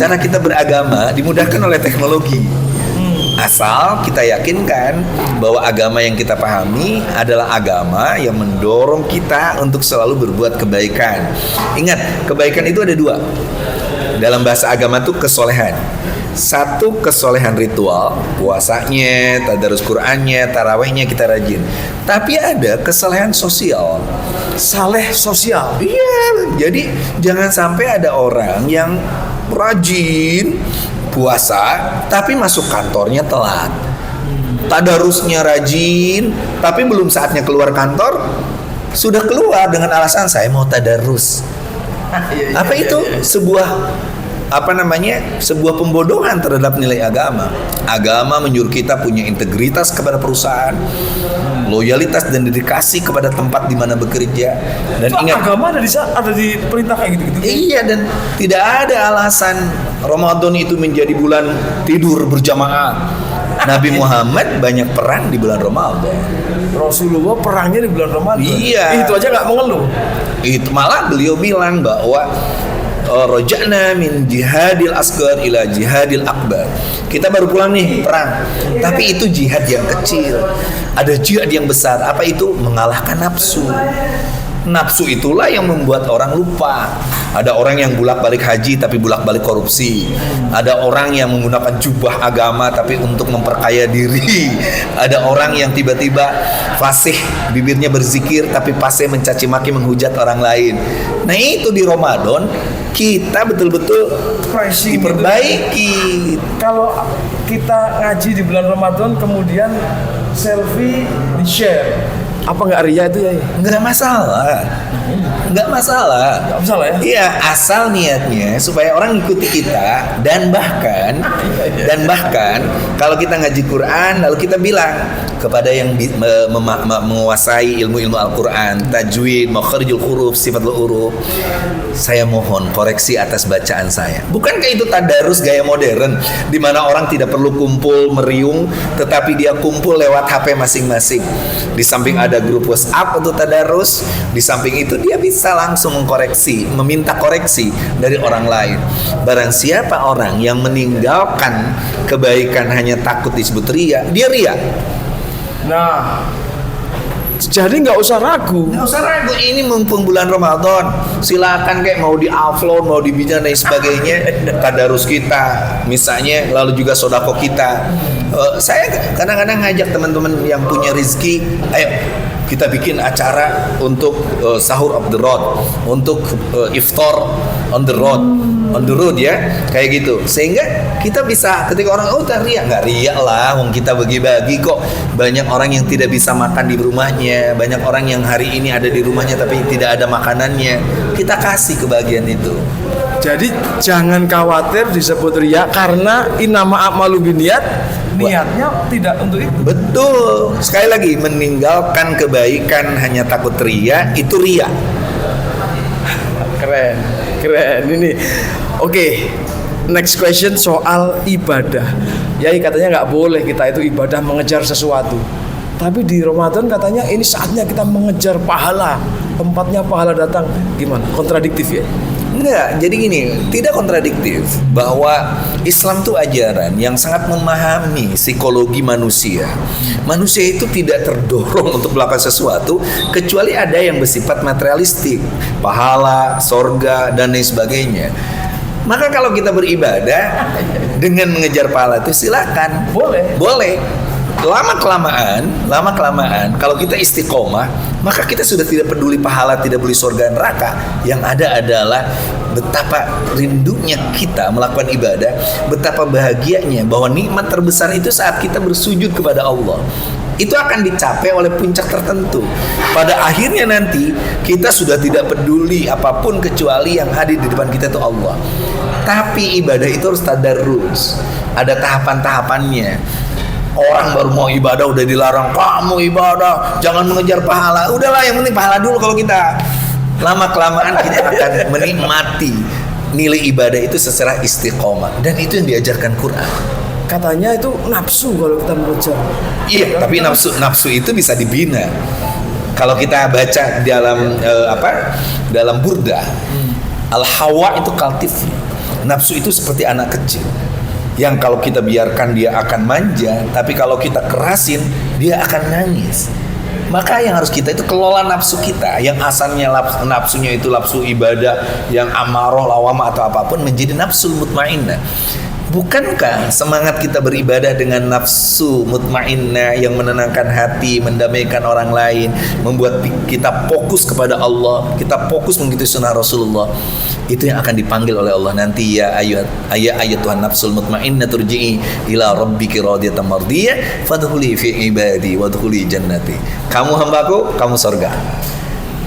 cara kita beragama dimudahkan oleh teknologi. Asal kita yakinkan bahwa agama yang kita pahami adalah agama yang mendorong kita untuk selalu berbuat kebaikan. Ingat, kebaikan itu ada dua. Dalam bahasa agama itu kesolehan. Satu, kesolehan ritual, puasanya, tadarus Qur'annya, tarawehnya kita rajin. Tapi ada kesolehan sosial. Saleh sosial. Iya, jadi jangan sampai ada orang yang rajin puasa tapi masuk kantornya telat. Tadarusnya rajin tapi belum saatnya keluar kantor sudah keluar dengan alasan saya mau tadarus. Apa itu? Sebuah pembodohan terhadap nilai agama. Agama menyuruh kita punya integritas kepada perusahaan, loyalitas dan dedikasi kepada tempat di mana bekerja. Dan ingat, agama ada di perintah kayak gitu-gitu. Iya, dan tidak ada alasan Ramadan itu menjadi bulan tidur berjamaah. Nabi Muhammad banyak perang di bulan Ramadan. Rasulullah perangnya di bulan Ramadan. Iya. Itu aja nggak mengeluh. Itu malah beliau bilang bahwa roja'na min jihadil asghar ila jihadil akbar. Kita baru pulang nih perang, tapi itu jihad yang kecil. Ada jihad yang besar. Apa itu? Mengalahkan nafsu. Nafsu itulah yang membuat orang lupa. Ada orang yang bolak-balik haji tapi bolak-balik korupsi. Ada orang yang menggunakan jubah agama tapi untuk memperkaya diri. Ada orang yang tiba-tiba fasih, bibirnya berzikir tapi fasih mencaci maki, menghujat orang lain. Nah itu di Ramadan kita betul-betul diperbaiki. Kalau kita ngaji di bulan Ramadan kemudian selfie di share, apa nggak ria itu ya? Nggak masalah. Nggak masalah. Nggak masalah ya? Iya, asal niatnya supaya orang ikuti kita dan bahkan kalau kita ngaji Quran lalu kita bilang kepada yang menguasai ilmu-ilmu Al-Quran, tajwid, makharijul huruf, sifatul huruf, saya mohon koreksi atas bacaan saya. Bukankah itu tadarus gaya modern di mana orang tidak perlu kumpul meriung tetapi dia kumpul lewat HP masing-masing. Di samping ada grup WhatsApp untuk tadarus, di samping itu dia bisa langsung mengkoreksi, meminta koreksi dari orang lain. Barang siapa orang yang meninggalkan kebaikan hanya takut disebut ria, dia ria. Nah, jadi nggak usah ragu. Nggak usah ragu, ini mumpung bulan Ramadan. Silakan kayak mau di-upload, mau dibikin dan sebagainya. Tadarus kita, misalnya, lalu juga sodako kita. Saya kadang-kadang ngajak teman-teman yang punya rezeki, ayo kita bikin acara untuk sahur on the road, untuk iftar on the road ya, kayak gitu. Sehingga kita bisa ketika orang ria, nggak ria lah, wong kita bagi-bagi kok. Banyak orang yang tidak bisa makan di rumahnya, banyak orang yang hari ini ada di rumahnya tapi tidak ada makanannya. Kita kasih kebahagiaan itu. Jadi jangan khawatir disebut ria karena innama a'malu binniyat, niatnya tidak untuk itu. Betul. Sekali lagi, meninggalkan kebaikan hanya takut ria, itu ria. Keren ini. Oke, next question soal ibadah. Yai katanya nggak boleh kita itu ibadah mengejar sesuatu. Tapi di Ramadan katanya ini saatnya kita mengejar pahala. Tempatnya pahala datang. Gimana? Kontradiktif ya? Enggak, jadi gini, tidak kontradiktif bahwa Islam itu ajaran yang sangat memahami psikologi manusia. Manusia itu tidak terdorong untuk melakukan sesuatu kecuali ada yang bersifat materialistik, pahala, sorga, dan lain sebagainya. Maka kalau kita beribadah dengan mengejar pahala itu silakan, boleh. Lama kelamaan kalau kita istiqomah, maka kita sudah tidak peduli pahala, tidak peduli surga neraka. Yang ada adalah betapa rindunya kita melakukan ibadah, betapa bahagianya bahwa nikmat terbesar itu saat kita bersujud kepada Allah. Itu akan dicapai oleh puncak tertentu. Pada akhirnya nanti kita sudah tidak peduli apapun kecuali yang hadir di depan kita itu Allah. Tapi ibadah itu harus tadarrus, ada tahapan-tahapannya. Orang baru mau ibadah udah dilarang, kamu ibadah jangan mengejar pahala. Udahlah, yang penting pahala dulu. Kalau kita lama kelamaan kita akan menikmati nilai ibadah itu secara istiqomah, dan itu yang diajarkan Quran. Katanya itu nafsu kalau kita mengejar. Iya, tapi nafsu itu bisa dibina. Kalau kita baca dalam dalam Burdah, al hawa itu kaltif. Nafsu itu seperti anak kecil yang kalau kita biarkan dia akan manja, tapi kalau kita kerasin dia akan nangis. Maka yang harus kita itu kelola nafsu kita, yang asalnya nafsunya itu nafsu ibadah, yang amaroh, lawamah atau apapun, menjadi nafsu mutmainnah. Bukankah semangat kita beribadah dengan nafsu mutmainnah yang menenangkan hati, mendamaikan orang lain, membuat kita fokus kepada Allah, kita fokus mengikuti sunnah Rasulullah, itu yang akan dipanggil oleh Allah nanti, ya ayat Tuhan nafsul mutmainnah turji'i ila rabbiki radiyatan mardiyah fadkhuli fi ibadi wadkhuli jannati. Kamu hambaku, kamu surga.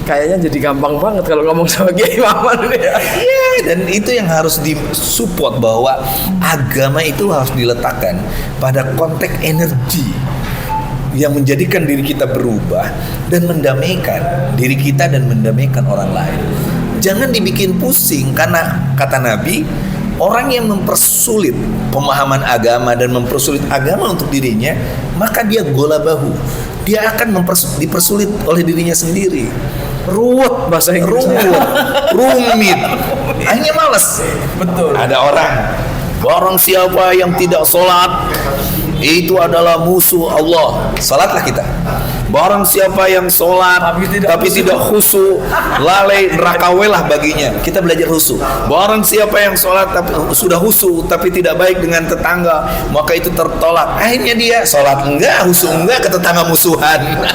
Kayaknya jadi gampang banget kalau ngomong sama Kiai Maman ya. Iya, dan itu yang harus disupport, bahwa agama itu harus diletakkan pada konteks energi yang menjadikan diri kita berubah dan mendamaikan diri kita dan mendamaikan orang lain. Jangan dibikin pusing, karena kata Nabi, orang yang mempersulit pemahaman agama dan mempersulit agama untuk dirinya, maka dia golabahu, dia akan dipersulit oleh dirinya sendiri. Ruwet bahasa Inggris. Rumit, hanya malas. Betul. Ada orang siapa yang tidak sholat, itu adalah musuh Allah. Sholatlah kita. Barang siapa yang sholat tapi tidak khusyuk, lalai, neraka welah baginya. Kita belajar khusyuk. Barang siapa yang sholat tapi sudah khusyuk tapi tidak baik dengan tetangga, maka itu tertolak. Akhirnya dia sholat enggak, khusyuk enggak, ke tetangga musuhan.